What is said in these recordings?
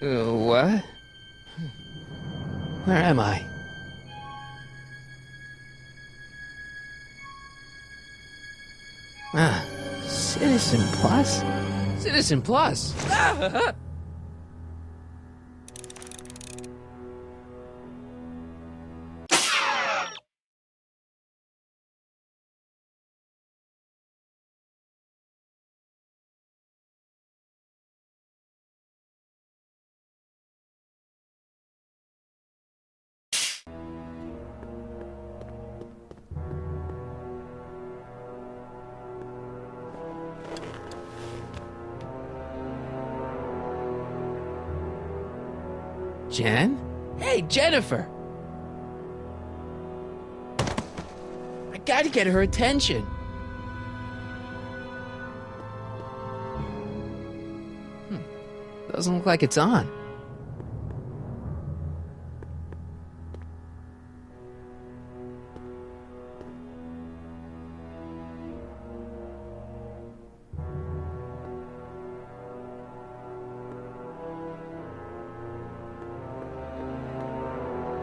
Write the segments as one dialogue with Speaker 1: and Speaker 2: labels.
Speaker 1: What? Where am I? Ah, Citizen Plus? Citizen Plus! Ah! Jen? Hey, Jennifer! I gotta get her attention. Doesn't look like it's on.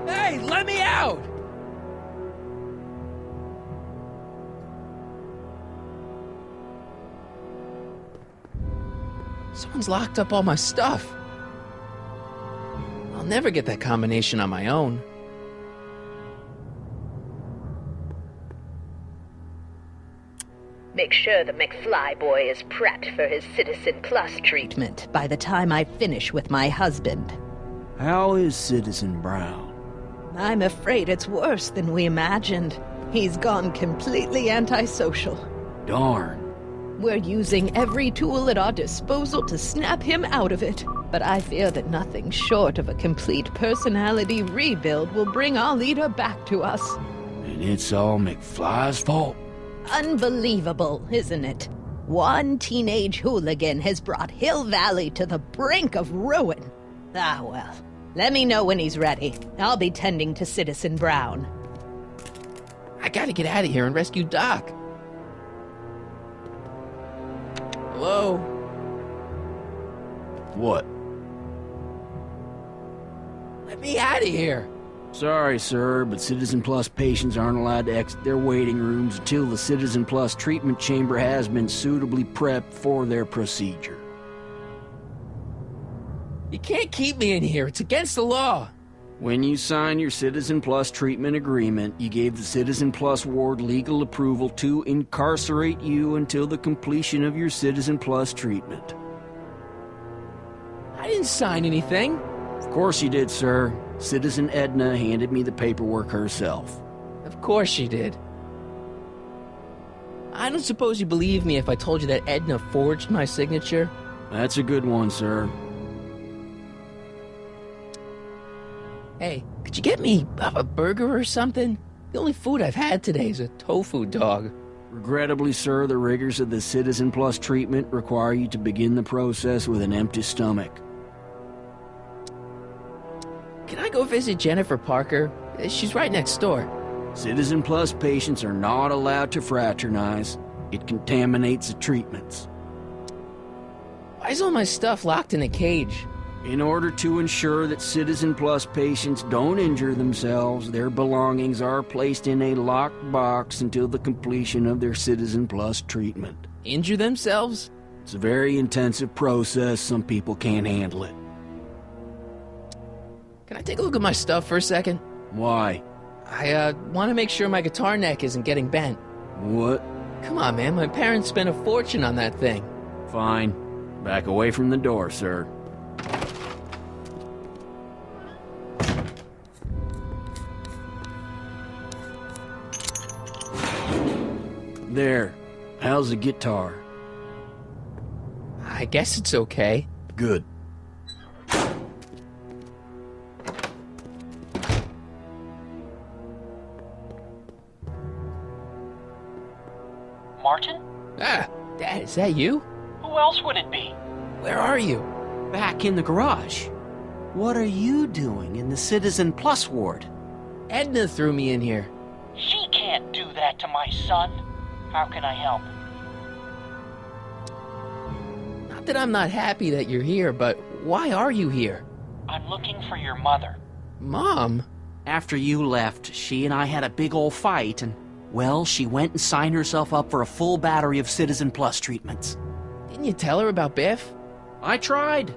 Speaker 1: Hey, let me out! Someone's locked up all my stuff. I'll never get that combination on my own.
Speaker 2: Make sure the McFly boy is prepped for his Citizen Plus treatment by the time I finish with my husband.
Speaker 3: How is Citizen Brown?
Speaker 2: I'm afraid it's worse than we imagined. He's gone completely antisocial.
Speaker 3: Darn.
Speaker 2: We're using every tool at our disposal to snap him out of it. But I fear that nothing short of a complete personality rebuild will bring our leader back to us.
Speaker 3: And it's all McFly's fault?
Speaker 2: Unbelievable, isn't it? One teenage hooligan has brought Hill Valley to the brink of ruin. Ah, well. Let me know when he's ready. I'll be tending to Citizen Brown.
Speaker 1: I gotta get out of here and rescue Doc. Hello?
Speaker 3: What?
Speaker 1: Let me out of here.
Speaker 3: Sorry, sir, but Citizen Plus patients aren't allowed to exit their waiting rooms until the Citizen Plus treatment chamber has been suitably prepped for their procedure.
Speaker 1: You can't keep me in here. It's against the law.
Speaker 3: When you signed your Citizen Plus treatment agreement, you gave the Citizen Plus ward legal approval to incarcerate you until the completion of your Citizen Plus treatment.
Speaker 1: I didn't sign anything.
Speaker 3: Of course you did, sir. Citizen Edna handed me the paperwork herself.
Speaker 1: Of course she did. I don't suppose you believe me if I told you that Edna forged my signature?
Speaker 3: That's a good one, sir.
Speaker 1: Hey, could you get me a burger or something? The only food I've had today is a tofu dog.
Speaker 3: Regrettably, sir, the rigors of the Citizen Plus treatment require you to begin the process with an empty stomach.
Speaker 1: Can I go visit Jennifer Parker? She's right next door.
Speaker 3: Citizen Plus patients are not allowed to fraternize. It contaminates the treatments.
Speaker 1: Why is all my stuff locked in a cage?
Speaker 3: In order to ensure that Citizen Plus patients don't injure themselves, their belongings are placed in a locked box until the completion of their Citizen Plus treatment.
Speaker 1: Injure themselves?
Speaker 3: It's a very intensive process. Some people can't handle it.
Speaker 1: Can I take a look at my stuff for a second?
Speaker 3: Why?
Speaker 1: I want to make sure my guitar neck isn't getting bent.
Speaker 3: What?
Speaker 1: Come on, man. My parents spent a fortune on that thing.
Speaker 3: Fine. Back away from the door, sir. There. How's the guitar?
Speaker 1: I guess it's okay.
Speaker 3: Good.
Speaker 4: Martin?
Speaker 1: Ah, Dad, is that you?
Speaker 4: Who else would it be?
Speaker 1: Where are you?
Speaker 5: Back in the garage. What are you doing in the Citizen Plus ward?
Speaker 1: Edna threw me in here.
Speaker 4: She can't do that to my son. How can I help?
Speaker 1: Not that I'm not happy that you're here, but why are you here?
Speaker 4: I'm looking for your mother.
Speaker 1: Mom?
Speaker 5: After you left, she and I had a big old fight, and, well, she went and signed herself up for a full battery of Citizen Plus treatments.
Speaker 1: Didn't you tell her about Biff?
Speaker 5: I tried.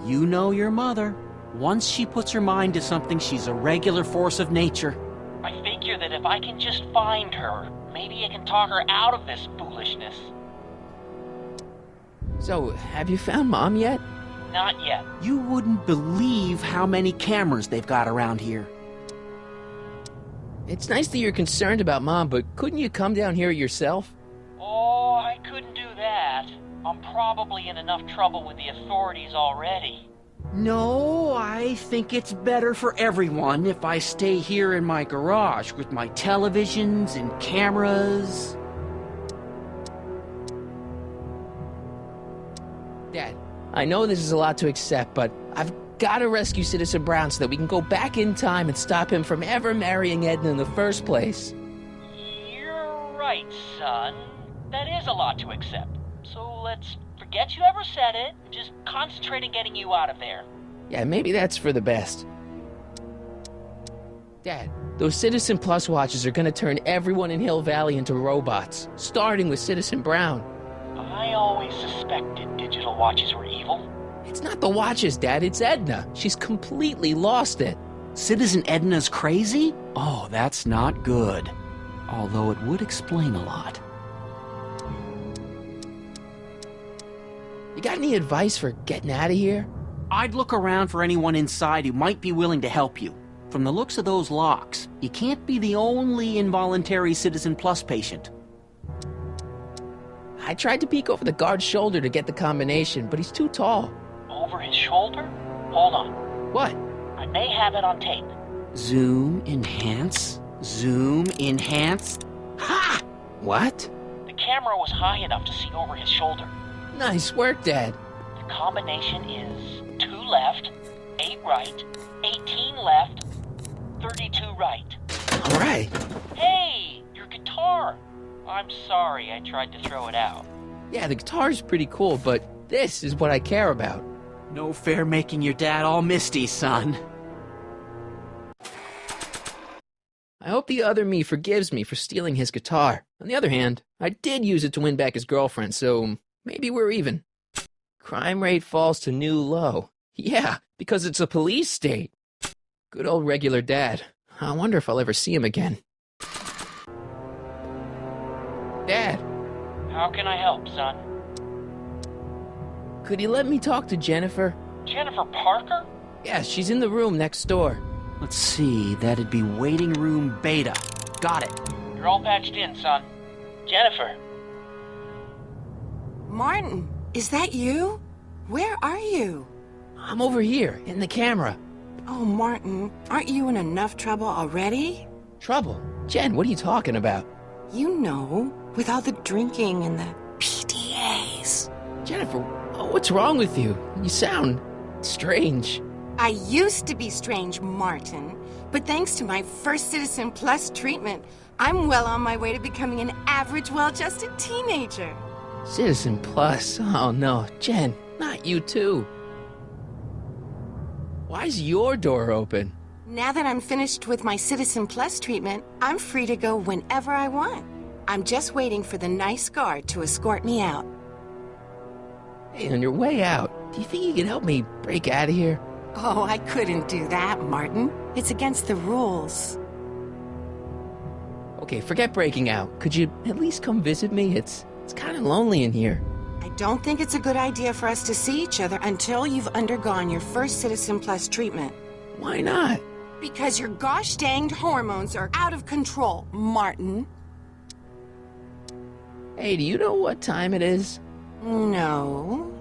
Speaker 5: You know your mother. Once she puts her mind to something, she's a regular force of nature.
Speaker 4: I figure that if I can just find her, maybe I can talk her out of this foolishness.
Speaker 1: So, have you found Mom yet?
Speaker 4: Not yet.
Speaker 5: You wouldn't believe how many cameras they've got around here.
Speaker 1: It's nice that you're concerned about Mom, but couldn't you come down here yourself?
Speaker 4: Oh, I couldn't do that. I'm probably in enough trouble with the authorities already.
Speaker 5: No, I think it's better for everyone if I stay here in my garage with my televisions and cameras.
Speaker 1: Dad, I know this is a lot to accept, but I've got to rescue Citizen Brown so that we can go back in time and stop him from ever marrying Edna in the first place.
Speaker 4: You're right, son. That is a lot to accept. So let's forget you ever said it and just concentrate on getting you out of there.
Speaker 1: Yeah, maybe that's for the best. Dad, those Citizen Plus watches are gonna turn everyone in Hill Valley into robots, starting with Citizen Brown.
Speaker 4: I always suspected digital watches were evil.
Speaker 1: It's not the watches, Dad, it's Edna. She's completely lost it.
Speaker 5: Citizen Edna's crazy? Oh, that's not good. Although it would explain a lot.
Speaker 1: You got any advice for getting out of here?
Speaker 5: I'd look around for anyone inside who might be willing to help you. From the looks of those locks, you can't be the only involuntary Citizen Plus patient.
Speaker 1: I tried to peek over the guard's shoulder to get the combination, but he's too tall.
Speaker 4: Over his shoulder? Hold on.
Speaker 1: What?
Speaker 4: I may have it on tape.
Speaker 5: Zoom, enhance, zoom, enhance. Ha!
Speaker 1: What?
Speaker 4: The camera was high enough to see over his shoulder.
Speaker 1: Nice work, Dad.
Speaker 4: The combination is 2 left, 8 right, 18 left, 32 right.
Speaker 1: All right.
Speaker 4: Hey, your guitar! I'm sorry I tried to throw it out.
Speaker 1: Yeah, the guitar's pretty cool, but this is what I care about.
Speaker 5: No fair making your dad all misty, son.
Speaker 1: I hope the other me forgives me for stealing his guitar. On the other hand, I did use it to win back his girlfriend, so maybe we're even. Crime rate falls to new low. Yeah, because it's a police state. Good old regular Dad. I wonder if I'll ever see him again. Dad,
Speaker 4: How can I help, son?
Speaker 1: could you let me talk to Jennifer?
Speaker 4: Jennifer Parker?
Speaker 1: Yeah, she's in the room next door.
Speaker 5: Let's see, that'd be waiting room beta. Got it.
Speaker 4: You're all patched in, son. Jennifer.
Speaker 6: Martin, is that you? Where are you?
Speaker 1: I'm over here, in the camera.
Speaker 6: Oh, Martin, aren't you in enough trouble already?
Speaker 1: Trouble? Jen, what are you talking about?
Speaker 6: You know, with all the drinking and the PDAs.
Speaker 1: Jennifer, what's wrong with you? You sound strange.
Speaker 6: I used to be strange, Martin, but thanks to my first Citizen Plus treatment, I'm well on my way to becoming an average, well-adjusted teenager.
Speaker 1: Citizen Plus? Oh no, Jen, not you too. Why's your door open?
Speaker 6: Now that I'm finished with my Citizen Plus treatment, I'm free to go whenever I want. I'm just waiting for the nice guard to escort me out.
Speaker 1: Hey, on your way out, do you think you can help me break out of here?
Speaker 6: Oh, I couldn't do that, Martin. It's against the rules.
Speaker 1: Okay, forget breaking out. Could you at least come visit me? It's kind of lonely in here.
Speaker 6: I don't think it's a good idea for us to see each other until you've undergone your first Citizen Plus treatment.
Speaker 1: Why not?
Speaker 6: Because your gosh danged hormones are out of control, Martin.
Speaker 1: Hey, do you know what time it is?
Speaker 6: No.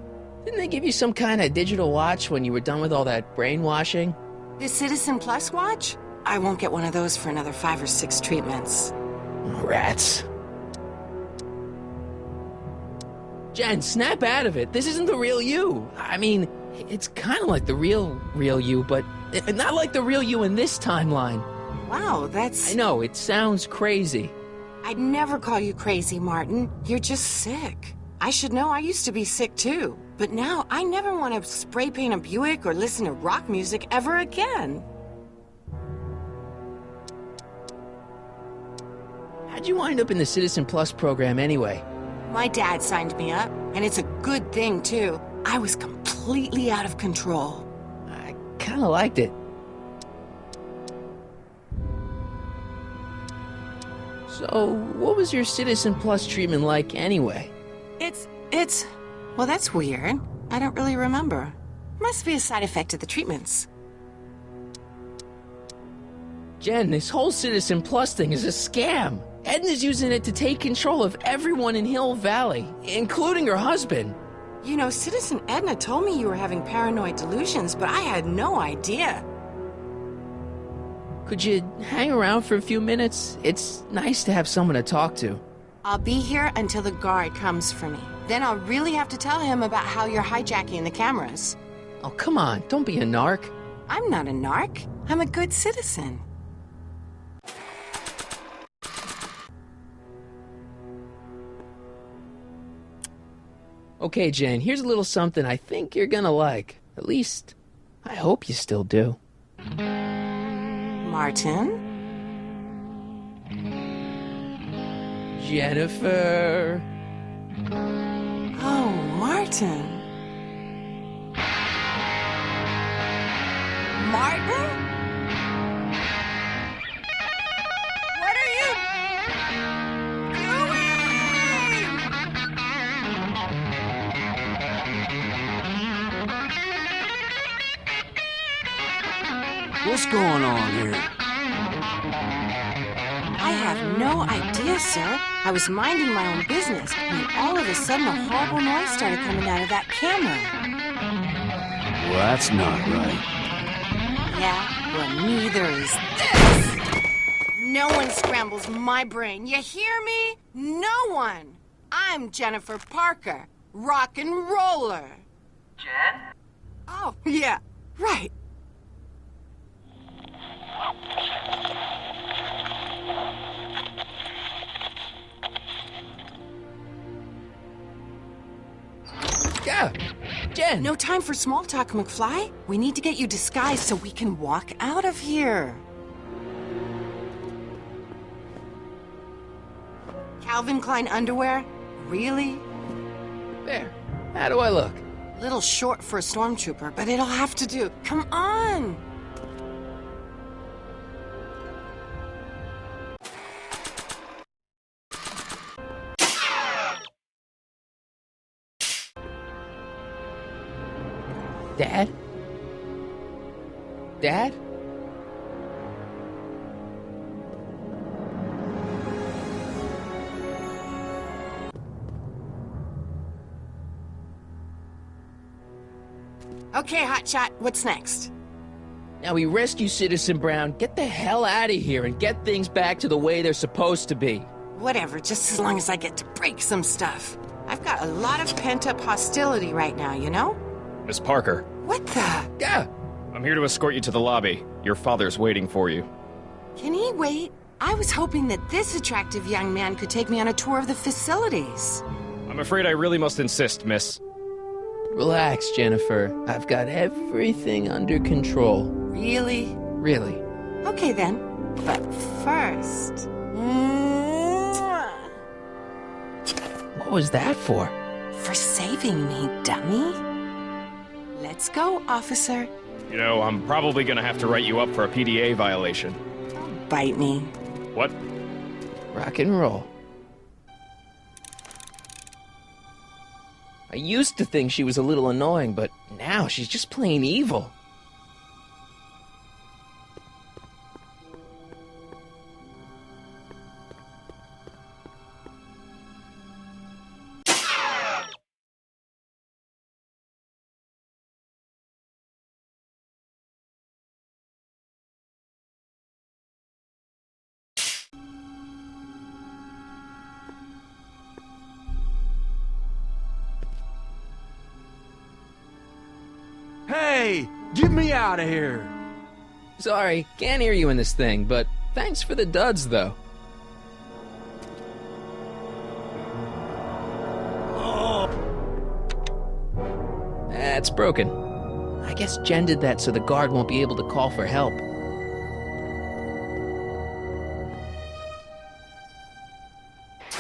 Speaker 1: Didn't they give you some kind of digital watch when you were done with all that brainwashing?
Speaker 6: The Citizen Plus watch? I won't get one of those for another 5 or 6 treatments.
Speaker 1: Rats. Jen, snap out of it. This isn't the real you. I mean, it's kind of like the real you, but not like the real you in this timeline.
Speaker 6: Wow, that's...
Speaker 1: I know, it sounds crazy.
Speaker 6: I'd never call you crazy, Martin. You're just sick. I should know, I used to be sick too. But now I never want to spray paint a Buick or listen to rock music ever again.
Speaker 1: How'd you wind up in the Citizen Plus program anyway?
Speaker 6: My dad signed me up, and it's a good thing, too. I was completely out of control.
Speaker 1: I kinda liked it. So, what was your Citizen Plus treatment like anyway?
Speaker 6: Well, that's weird. I don't really remember. Must be a side effect of the treatments.
Speaker 1: Jen, this whole Citizen Plus thing is a scam. Edna's using it to take control of everyone in Hill Valley, including her husband.
Speaker 6: You know, Citizen Edna told me you were having paranoid delusions, but I had no idea.
Speaker 1: Could you hang around for a few minutes? It's nice to have someone to talk to.
Speaker 6: I'll be here until the guard comes for me. Then I'll really have to tell him about how you're hijacking the cameras.
Speaker 1: Oh, come on, don't be a narc.
Speaker 6: I'm not a narc. I'm a good citizen.
Speaker 1: Okay, Jen, here's a little something I think you're gonna like. At least, I hope you still do.
Speaker 6: Martin?
Speaker 1: Jennifer.
Speaker 6: Oh, Martin. Martin? What are you doing?
Speaker 3: What's going on here?
Speaker 6: I have no idea, sir. I was minding my own business when all of a sudden a horrible noise started coming out of that camera.
Speaker 3: Well, that's not right.
Speaker 6: Yeah, well, neither is this. No one scrambles my brain. You hear me? No one. I'm Jennifer Parker, rock and roller.
Speaker 4: Jen?
Speaker 6: Oh, yeah, right.
Speaker 1: Yeah, Jen.
Speaker 6: No time for small talk, McFly. We need to get you disguised so we can walk out of here. Calvin Klein underwear? Really?
Speaker 1: There. How do I look?
Speaker 6: Little short for a stormtrooper, but it'll have to do. Come on!
Speaker 1: Dad? Dad?
Speaker 6: Okay, Hotshot, what's next?
Speaker 1: Now we rescue Citizen Brown, get the hell out of here, and get things back to the way they're supposed to be.
Speaker 6: Whatever, just as long as I get to break some stuff. I've got a lot of pent-up hostility right now, you know?
Speaker 7: Miss Parker,
Speaker 6: What the?
Speaker 1: Yeah.
Speaker 7: I'm here to escort you to the lobby. Your father's waiting for you.
Speaker 6: Can he wait? I was hoping that this attractive young man could take me on a tour of the facilities.
Speaker 7: I'm afraid I really must insist, miss.
Speaker 1: Relax, Jennifer. I've got everything under control.
Speaker 6: Really?
Speaker 1: Really.
Speaker 6: Okay then. But first...
Speaker 1: What was that for?
Speaker 6: For saving me, dummy. Let's go, officer.
Speaker 7: You know, I'm probably gonna have to write you up for a PDA violation.
Speaker 6: Bite me.
Speaker 7: What?
Speaker 1: Rock and roll. I used to think she was a little annoying, but now she's just plain evil.
Speaker 3: Hey, get me out of here.
Speaker 1: Sorry, can't hear you in this thing, but thanks for the duds, though. that's broken. I guess Jen did that so the guard won't be able to call for help.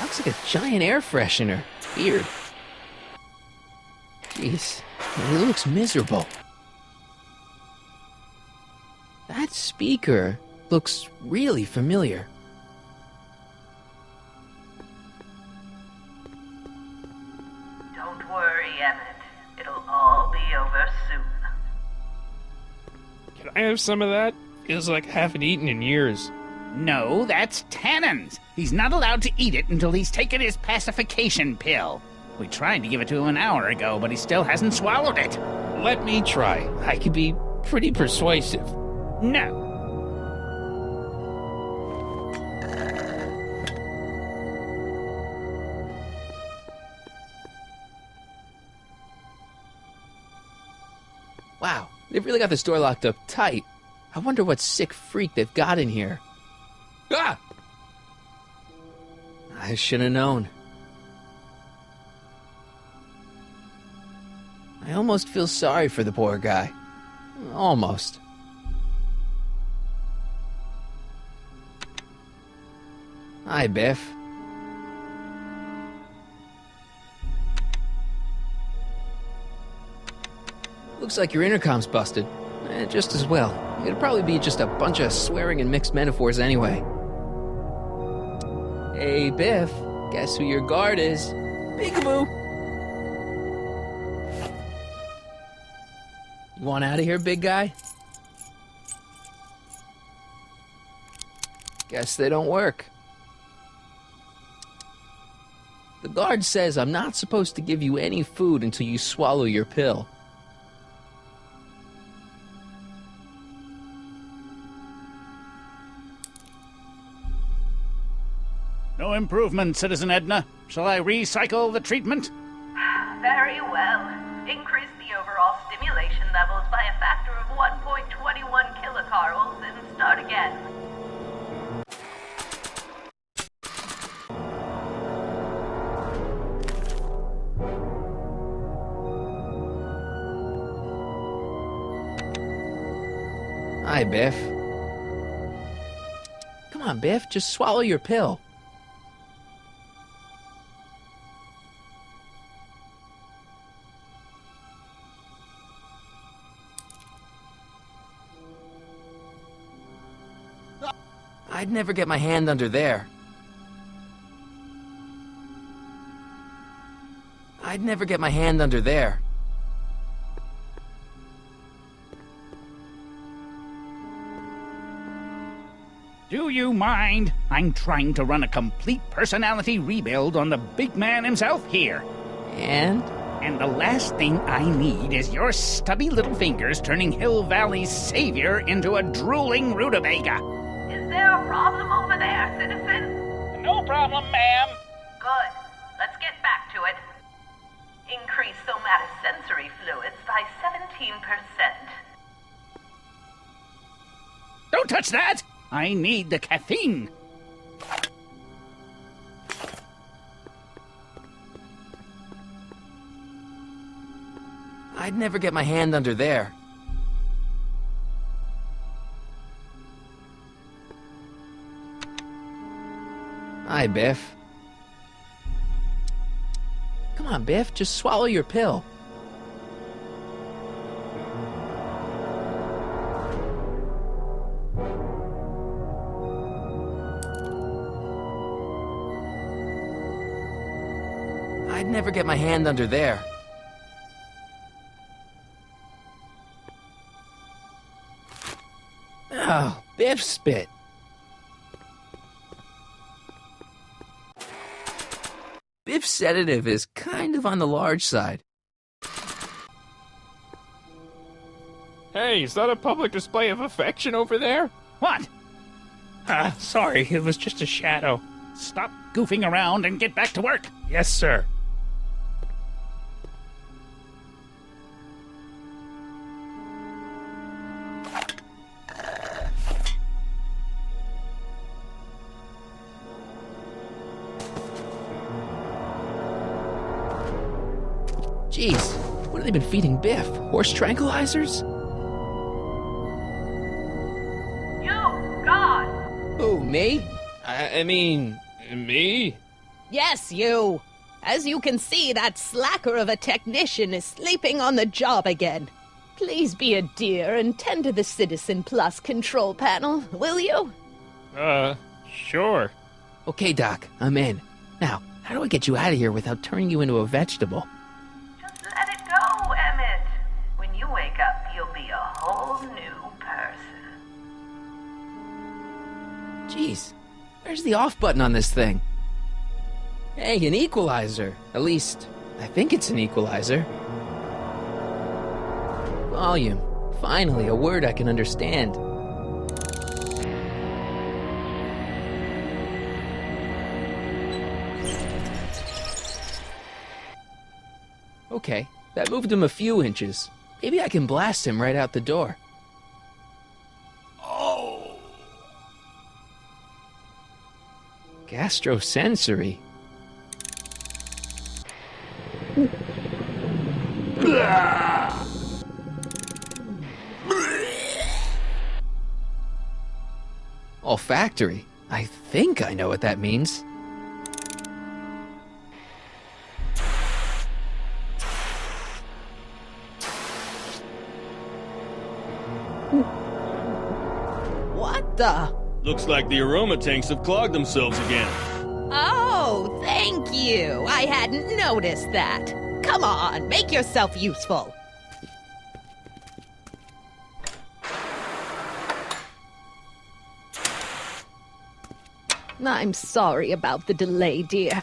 Speaker 1: Looks like a giant air freshener. Weird. Jeez, he looks miserable. That speaker looks really familiar.
Speaker 8: Don't worry, Emmett. It'll all be over soon.
Speaker 7: Can I have some of that? Feels like I haven't eaten in years.
Speaker 9: No, that's Tannen's. He's not allowed to eat it until he's taken his pacification pill. We tried to give it to him an hour ago, but he still hasn't swallowed it.
Speaker 7: Let me try. I could be pretty persuasive.
Speaker 9: No.
Speaker 1: Wow, they've really got this door locked up tight. I wonder what sick freak they've got in here. Ah! I should have known. I almost feel sorry for the poor guy. Almost. Hi, Biff. Looks like your intercom's busted. Just as well. It'd probably be just a bunch of swearing and mixed metaphors anyway. Hey, Biff. Guess who your guard is? Peekaboo! You want out of here, big guy? Guess they don't work. The guard says I'm not supposed to give you any food until you swallow your pill.
Speaker 9: No improvement, Citizen Edna. Shall I recycle the treatment?
Speaker 8: Very well. Increase the overall stimulation levels by a factor of 1.21 kilocarls and start again.
Speaker 1: Hi, Biff. Come on, Biff, just swallow your pill. I'd never get my hand under there. I'd never get my hand under there.
Speaker 9: Do you mind? I'm trying to run a complete personality rebuild on the big man himself here.
Speaker 1: And?
Speaker 9: And the last thing I need is your stubby little fingers turning Hill Valley's savior into a drooling rutabaga.
Speaker 8: Is there a problem over there, citizen?
Speaker 4: No problem, ma'am.
Speaker 8: Good. Let's get back to it. Increase somatosensory fluids by 17%.
Speaker 9: Don't touch that! I need the caffeine.
Speaker 1: I'd never get my hand under there. Hi, Biff. Come on, Biff, just swallow your pill. I'd never get my hand under there. Oh, Biff spit. Biff's sedative is kind of on the large side.
Speaker 7: Hey, is that a public display of affection over there?
Speaker 9: What?
Speaker 7: Sorry, it was just a shadow.
Speaker 9: Stop goofing around and get back to work.
Speaker 7: Yes, sir.
Speaker 1: Jeez, what have they been feeding Biff? Horse tranquilizers?
Speaker 8: You, God!
Speaker 1: Who, me? I mean, me?
Speaker 2: Yes, you. As you can see, that slacker of a technician is sleeping on the job again. Please be a dear and tend to the Citizen Plus control panel, will you?
Speaker 7: Sure.
Speaker 1: Okay, Doc, I'm in. Now, how do I get you out of here without turning you into a vegetable?
Speaker 8: Just let it go, Emmett. When you wake up, you'll be a whole new person.
Speaker 1: Jeez, where's the off button on this thing? Hey, an equalizer. At least, I think it's an equalizer. Volume. Finally, a word I can understand. Okay, that moved him a few inches. Maybe I can blast him right out the door.
Speaker 10: Oh!
Speaker 1: Gastrosensory. Olfactory. I think I know what that means.
Speaker 2: What the?
Speaker 10: Looks like the aroma tanks have clogged themselves again.
Speaker 2: Oh, thank you. I hadn't noticed that. Come on, make yourself useful. I'm sorry about the delay, dear.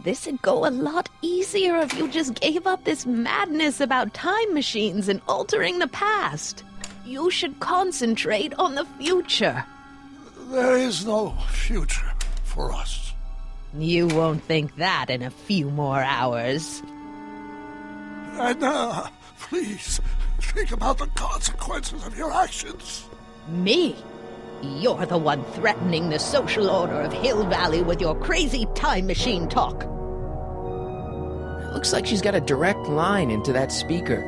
Speaker 2: This'd go a lot easier if you just gave up this madness about time machines and altering the past. You should concentrate on the future.
Speaker 10: There is no future for us.
Speaker 2: You won't think that in a few more hours.
Speaker 10: Edna, please, think about the consequences of your actions.
Speaker 2: Me? You're the one threatening the social order of Hill Valley with your crazy time machine talk.
Speaker 1: It looks like she's got a direct line into that speaker.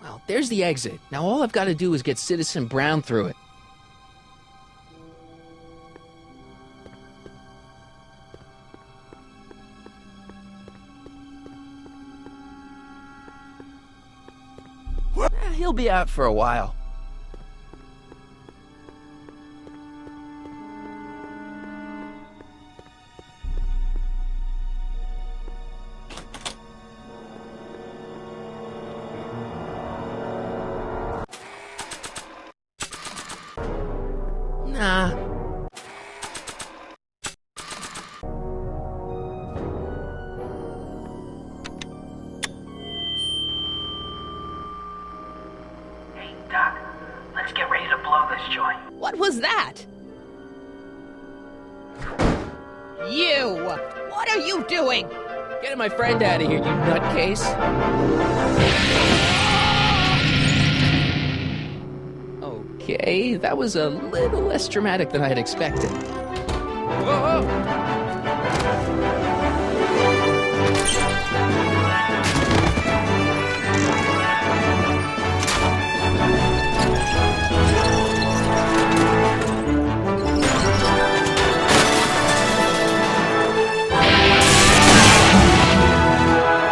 Speaker 1: Well, there's the exit. Now all I've got to do is get Citizen Brown through it. He'll be out for a while. Nah.
Speaker 8: Doc, let's get ready to blow this joint.
Speaker 2: What was that? You! What are you doing?
Speaker 1: Getting my friend out of here, you nutcase. Okay, that was a little less dramatic than I had expected. Whoa!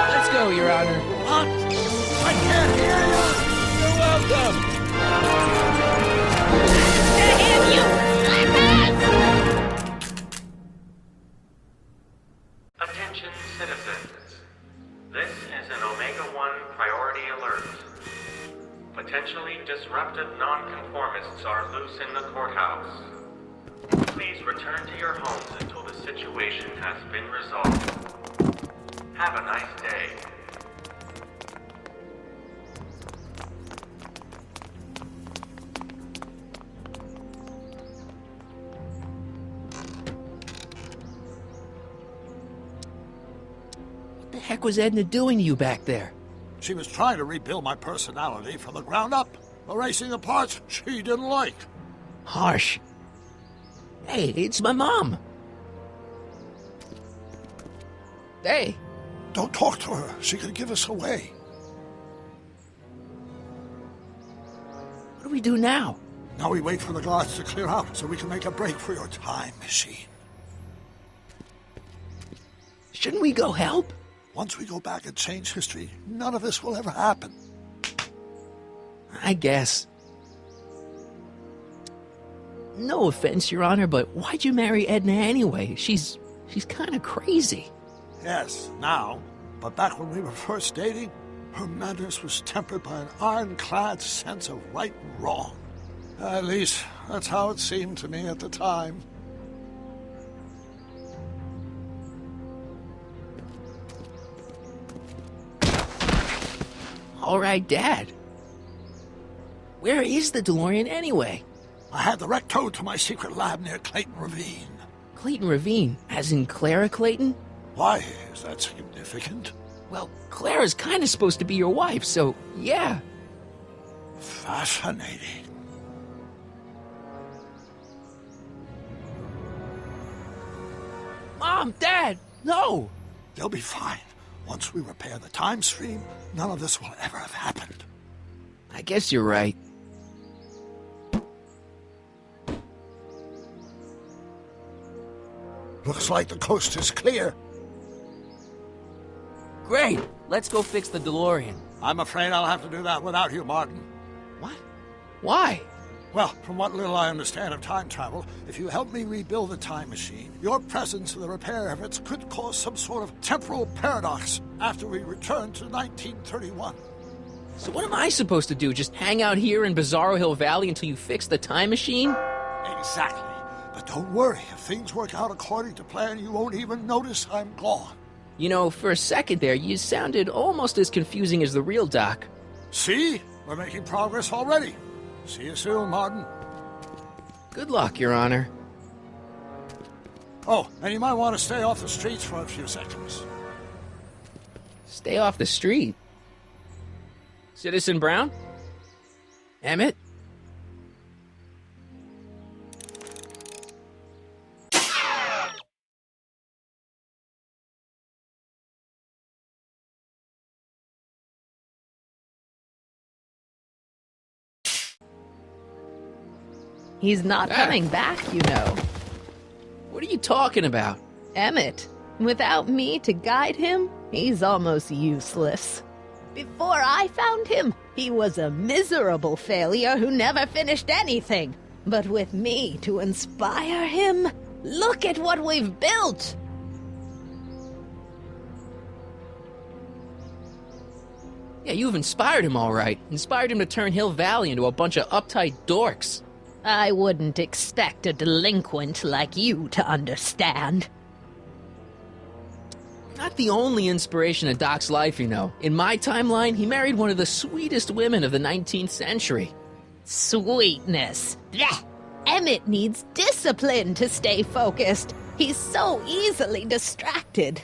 Speaker 1: Let's go, Your Honor.
Speaker 10: What? I can't hear you!
Speaker 1: You're welcome.
Speaker 2: Damn you!
Speaker 11: Attention citizens. This is an Omega-1 priority alert. Potentially disruptive nonconformists are loose in the courthouse. Please return to your homes until the situation has been resolved. Have a nice day.
Speaker 1: What the heck was Edna doing to you back there?
Speaker 10: She was trying to rebuild my personality from the ground up, erasing the parts she didn't like.
Speaker 1: Harsh. Hey, it's my mom. Hey.
Speaker 10: Don't talk to her. She could give us away.
Speaker 1: What do we do now?
Speaker 10: Now we wait for the guards to clear out so we can make a break for your time machine.
Speaker 1: Shouldn't we go help?
Speaker 10: Once we go back and change history, none of this will ever happen.
Speaker 1: I guess. No offense, Your Honor, but why'd you marry Edna anyway? She's kind of crazy.
Speaker 10: Yes, now. But back when we were first dating, her madness was tempered by an ironclad sense of right and wrong. At least, that's how it seemed to me at the time.
Speaker 1: All right, Dad. Where is the DeLorean anyway?
Speaker 10: I had the wreck towed to my secret lab near Clayton Ravine.
Speaker 1: Clayton Ravine, as in Clara Clayton?
Speaker 10: Why is that significant?
Speaker 1: Well, Clara's kind of supposed to be your wife, so yeah.
Speaker 10: Fascinating.
Speaker 1: Mom, Dad, no!
Speaker 10: They'll be fine. Once we repair the time stream, none of this will ever have happened.
Speaker 1: I guess you're right.
Speaker 10: Looks like the coast is clear.
Speaker 1: Great! Let's go fix the DeLorean.
Speaker 10: I'm afraid I'll have to do that without you, Martin.
Speaker 1: What? Why?
Speaker 10: Well, from what little I understand of time travel, if you help me rebuild the time machine, your presence in the repair efforts could cause some sort of temporal paradox after we return to 1931.
Speaker 1: So what am I supposed to do? Just hang out here in Bizarro Hill Valley until you fix the time machine?
Speaker 10: Exactly. But don't worry, if things work out according to plan, you won't even notice I'm gone.
Speaker 1: You know, for a second there, you sounded almost as confusing as the real Doc.
Speaker 10: See? We're making progress already. See you soon, Martin.
Speaker 1: Good luck, Your Honor.
Speaker 10: Oh, and you might want to stay off the streets for a few seconds.
Speaker 1: Stay off the street? Citizen Brown? Emmett?
Speaker 2: He's not coming back, you know.
Speaker 1: What are you talking about?
Speaker 2: Emmett. Without me to guide him, he's almost useless. Before I found him, he was a miserable failure who never finished anything. But with me to inspire him, look at what we've built!
Speaker 1: Yeah, you've inspired him all right. Inspired him to turn Hill Valley into a bunch of uptight dorks.
Speaker 2: I wouldn't expect a delinquent like you to understand.
Speaker 1: Not the only inspiration of Doc's life, you know. In my timeline, he married one of the sweetest women of the 19th century.
Speaker 2: Sweetness. Blech. Emmett needs discipline to stay focused. He's so easily distracted.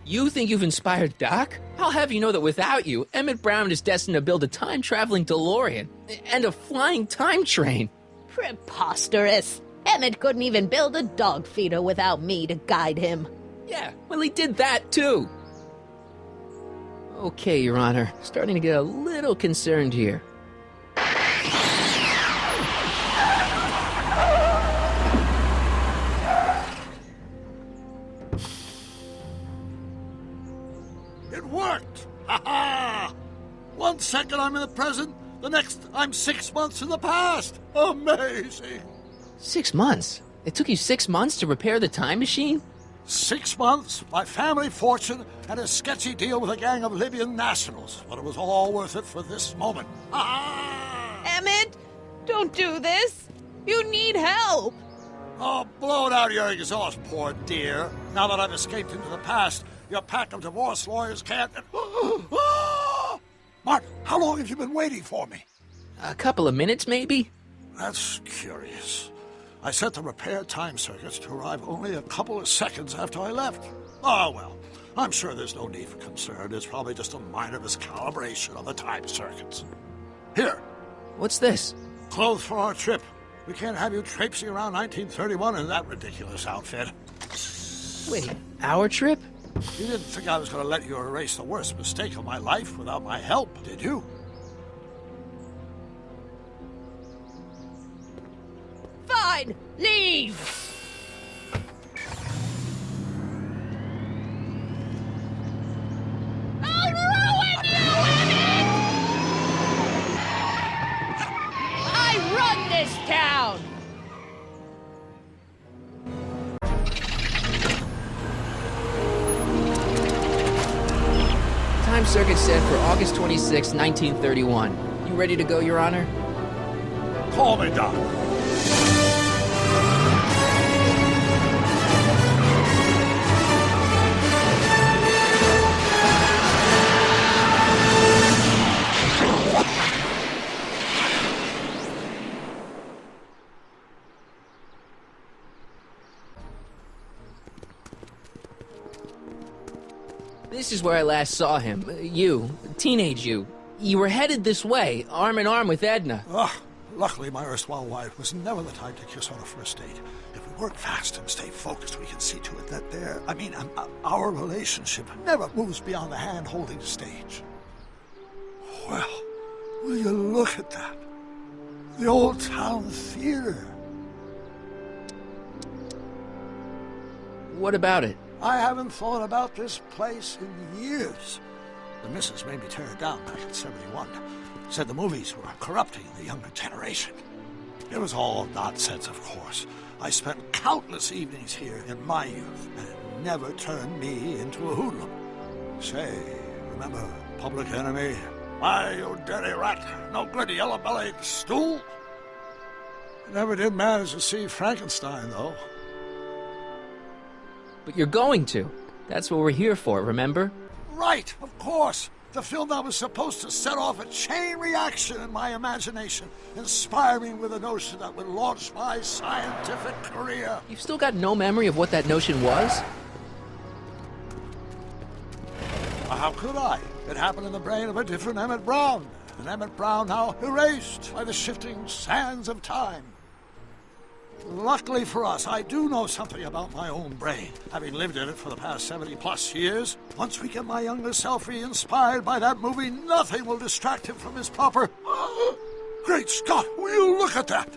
Speaker 1: You think you've inspired Doc? I'll have you know that without you, Emmett Brown is destined to build a time-traveling DeLorean and a flying time train.
Speaker 2: Preposterous. Emmett couldn't even build a dog feeder without me to guide him.
Speaker 1: Yeah, well, he did that too. Okay, Your Honor. Starting to get a little concerned here.
Speaker 10: It worked! Ha ha! 1 second I'm in the present, the next I'm 6 months in the past. Amazing!
Speaker 1: 6 months? It took you 6 months to repair the time machine?
Speaker 10: 6 months, my family fortune, and a sketchy deal with a gang of Libyan nationals. But it was all worth it for this moment. Ha ha!
Speaker 2: Emmett, don't do this. You need help.
Speaker 10: Oh, blow it out of your exhaust, poor dear. Now that I've escaped into the past, your pack of divorce lawyers can't... Martin, how long have you been waiting for me?
Speaker 1: A couple of minutes, maybe?
Speaker 10: That's curious. I set the repair time circuits to arrive only a couple of seconds after I left. Oh, well, I'm sure there's no need for concern. It's probably just a minor miscalibration of the time circuits. Here.
Speaker 1: What's this?
Speaker 10: Clothes for our trip. We can't have you traipsing around 1931 in that ridiculous outfit.
Speaker 1: Wait, our trip?
Speaker 10: You didn't think I was going to let you erase the worst mistake of my life without my help, did you?
Speaker 2: Fine! Leave! I'll ruin you, Emmett! I run this town!
Speaker 1: Time circuit set for August 26, 1931. You ready to go, Your Honor?
Speaker 10: Call me, Doc.
Speaker 1: This is where I last saw him. You, teenage you. You were headed this way, arm in arm with Edna.
Speaker 10: Luckily, my erstwhile wife was never the type to kiss on a first date. If we work fast and stay focused, we can see to it that our relationship never moves beyond the hand-holding stage. Well, will you look at that? The old town theater.
Speaker 1: What about it?
Speaker 10: I haven't thought about this place in years. The missus made me tear it down back in '71. Said the movies were corrupting the younger generation. It was all nonsense, of course. I spent countless evenings here in my youth, and it never turned me into a hoodlum. Say, remember Public Enemy? Why, you dirty rat, no good yellow-bellied stool? I never did manage to see Frankenstein, though.
Speaker 1: But you're going to. That's what we're here for, remember?
Speaker 10: Right, of course. The film that was supposed to set off a chain reaction in my imagination, inspire me with a notion that would launch my scientific career.
Speaker 1: You've still got no memory of what that notion was?
Speaker 10: How could I? It happened in the brain of a different Emmett Brown. An Emmett Brown now erased by the shifting sands of time. Luckily for us, I do know something about my own brain, having lived in it for the past 70-plus years. Once we get my younger self re-inspired by that movie, nothing will distract him from his proper... Great Scott, will you look at that?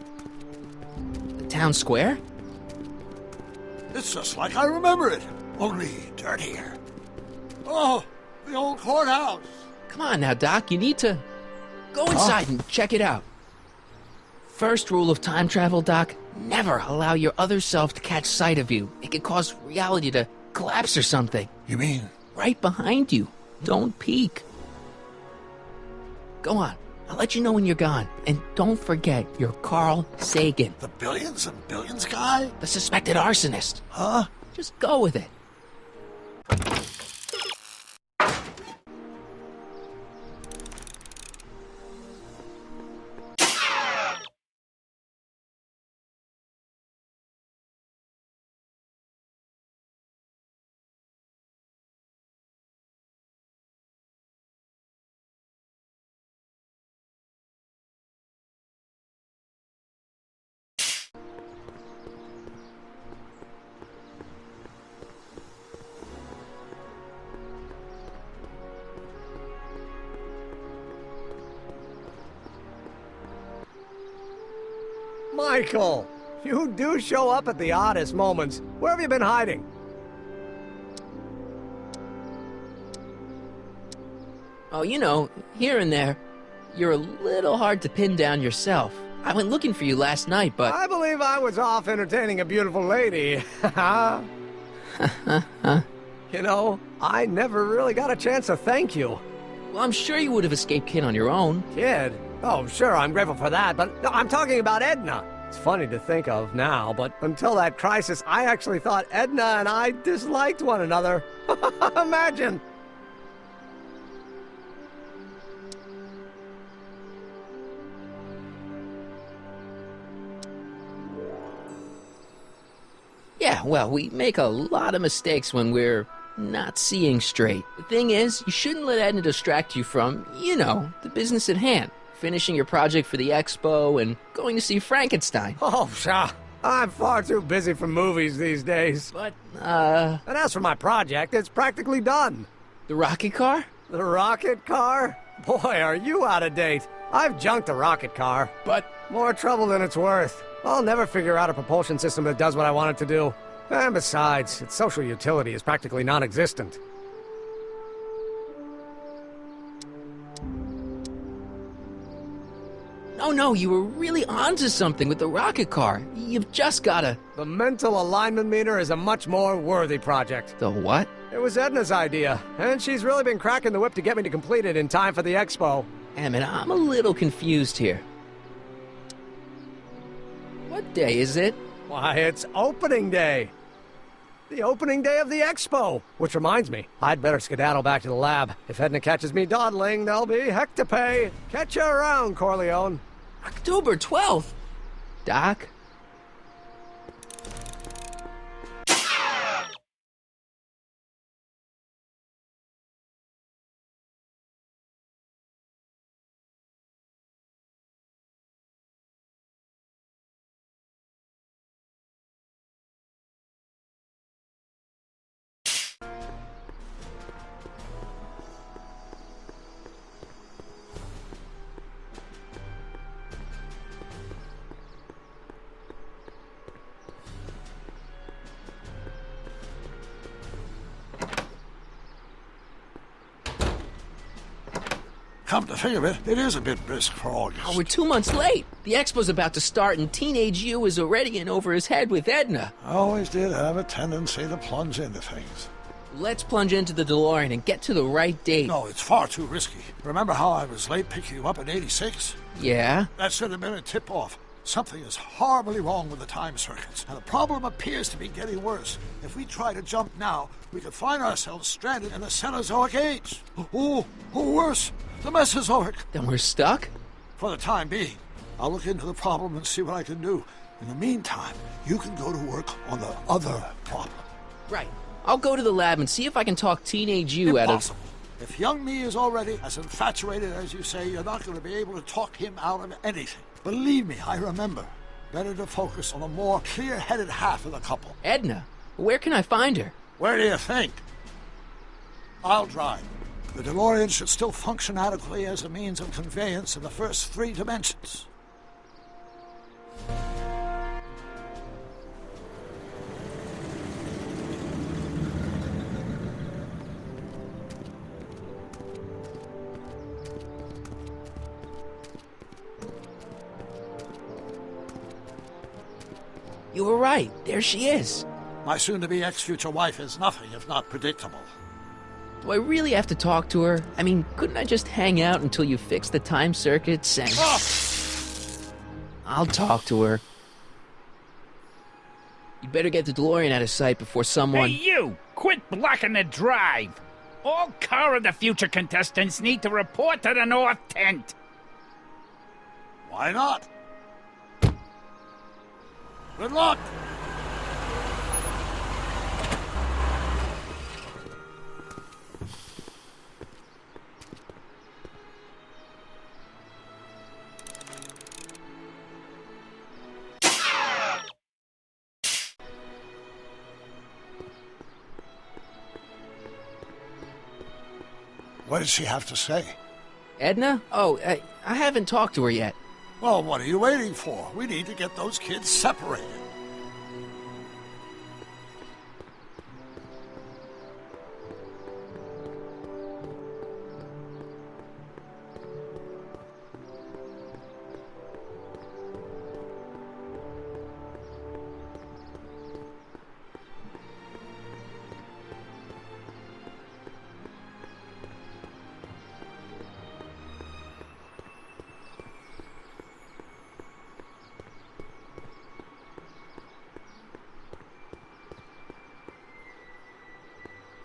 Speaker 1: The town square?
Speaker 10: It's just like I remember it, only dirtier. Oh, the old courthouse.
Speaker 1: Come on now, Doc, you need to... Go inside and check it out. First rule of time travel, Doc, never allow your other self to catch sight of you. It could cause reality to collapse or something.
Speaker 10: You mean?
Speaker 1: Right behind you. Don't peek. Go on. I'll let you know when you're gone. And don't forget, you're Carl Sagan.
Speaker 10: The billions and billions guy?
Speaker 1: The suspected arsonist.
Speaker 10: Huh?
Speaker 1: Just go with it.
Speaker 12: Michael, you do show up at the oddest moments. Where have you been hiding?
Speaker 1: Oh, you know, here and there. You're a little hard to pin down yourself. I went looking for you last night, but...
Speaker 12: I believe I was off entertaining a beautiful lady. You know, I never really got a chance to thank you.
Speaker 1: Well, I'm sure you would have escaped Kid on your own.
Speaker 12: Kid? Oh, sure, I'm grateful for that, but no, I'm talking about Edna. It's funny to think of now, but until that crisis, I actually thought Edna and I disliked one another. Imagine!
Speaker 1: Yeah, well, we make a lot of mistakes when we're not seeing straight. The thing is, you shouldn't let Edna distract you from, you know, the business at hand. finishing your project for the expo and going to see Frankenstein.
Speaker 12: Oh, pshaw. I'm far too busy for movies these days.
Speaker 1: But,
Speaker 12: And as for my project, it's practically done.
Speaker 1: the rocket car?
Speaker 12: The rocket car? Boy, are you out of date. I've junked the rocket car.
Speaker 1: But
Speaker 12: More trouble than it's worth. I'll never figure out a propulsion system that does what I want it to do. And besides, its social utility is practically non-existent.
Speaker 1: No, you were really onto something with the rocket car. You've just gotta...
Speaker 12: The mental alignment meter is a much more worthy project.
Speaker 1: The what?
Speaker 12: It was Edna's idea, and she's really been cracking the whip to get me to complete it in time for the expo.
Speaker 1: Emmett, I'm a little confused here. What day is it?
Speaker 12: Why, it's opening day. The opening day of the expo. Which reminds me, I'd better skedaddle back to the lab. If Edna catches me dawdling, there'll be heck to pay. Catch you around, Corleone.
Speaker 1: October 12th? Doc?
Speaker 10: Come to think of it, it is a bit brisk for August.
Speaker 1: Oh, we're 2 months late. The expo's about to start and teenage you is already in over his head with Edna.
Speaker 10: I always did have a tendency to plunge into things.
Speaker 1: Let's plunge into the DeLorean and get to the right date.
Speaker 10: No, it's far too risky. Remember how I was late picking you up in '86?
Speaker 1: Yeah?
Speaker 10: That should have been a tip-off. Something is horribly wrong with the time circuits, and the problem appears to be getting worse. If we try to jump now, we could find ourselves stranded in the Cenozoic age. Or worse, the Mesozoic.
Speaker 1: Then we're stuck?
Speaker 10: For the time being. I'll look into the problem and see what I can do. In the meantime, you can go to work on the other problem.
Speaker 1: Right. I'll go to the lab and see if I can talk teenage you out of...
Speaker 10: Impossible. If young me is already as infatuated as you say, you're not going to be able to talk him out of anything. Believe me, I remember. Better to focus on the more clear-headed half of the couple.
Speaker 1: Edna? Where can I find her?
Speaker 10: Where do you think? I'll drive. The DeLorean should still function adequately as a means of conveyance in the first 3 dimensions.
Speaker 1: You were right. There she is.
Speaker 10: My soon-to-be ex-future wife is nothing if not predictable.
Speaker 1: Do I really have to talk to her? I mean, couldn't I just hang out until you fix the time circuits and... I'll talk to her. You better get the DeLorean out of sight before someone...
Speaker 9: Hey, you! Quit blocking the drive! All Car of the Future contestants need to report to the North Tent.
Speaker 10: Why not? Good luck! What did she have to say?
Speaker 1: Edna? Oh, I haven't talked to her yet.
Speaker 10: Well, what are you waiting for? We need to get those kids separated.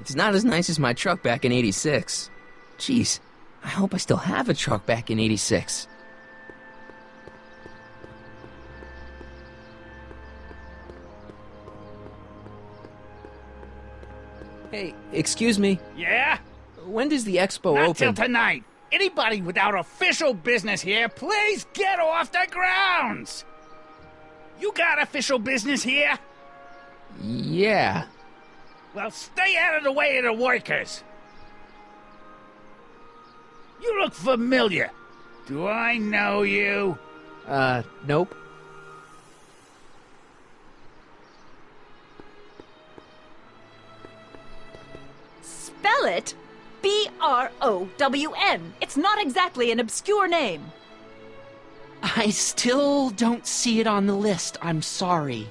Speaker 1: It's not as nice as my truck back in '86. Jeez, I hope I still have a truck back in '86. Hey, excuse me.
Speaker 9: Yeah?
Speaker 1: When does the expo
Speaker 9: Not
Speaker 1: open?
Speaker 9: till tonight. Anybody without official business here, please get off the grounds! You got official business here?
Speaker 1: Yeah.
Speaker 9: Well, stay out of the way of the workers. You look familiar. Do I know you?
Speaker 1: Nope.
Speaker 13: Spell it B-R-O-W-N. It's not exactly an obscure name.
Speaker 5: I still don't see it on the list. I'm sorry.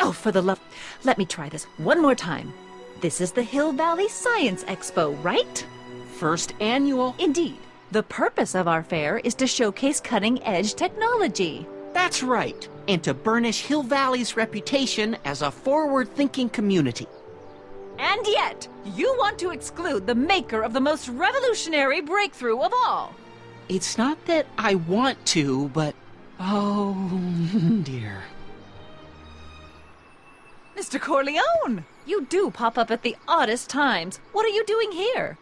Speaker 13: Oh, for the love... Let me try this one more time. This is the Hill Valley Science Expo, right?
Speaker 5: First annual.
Speaker 13: Indeed. The purpose of our fair is to showcase cutting-edge technology.
Speaker 5: That's right. And to burnish Hill Valley's reputation as a forward-thinking community.
Speaker 13: And yet, you want to exclude the maker of the most revolutionary breakthrough of all.
Speaker 5: It's not that I want to, but... oh, dear.
Speaker 13: Mr. Corleone! You do pop up at the oddest times. What are you doing here?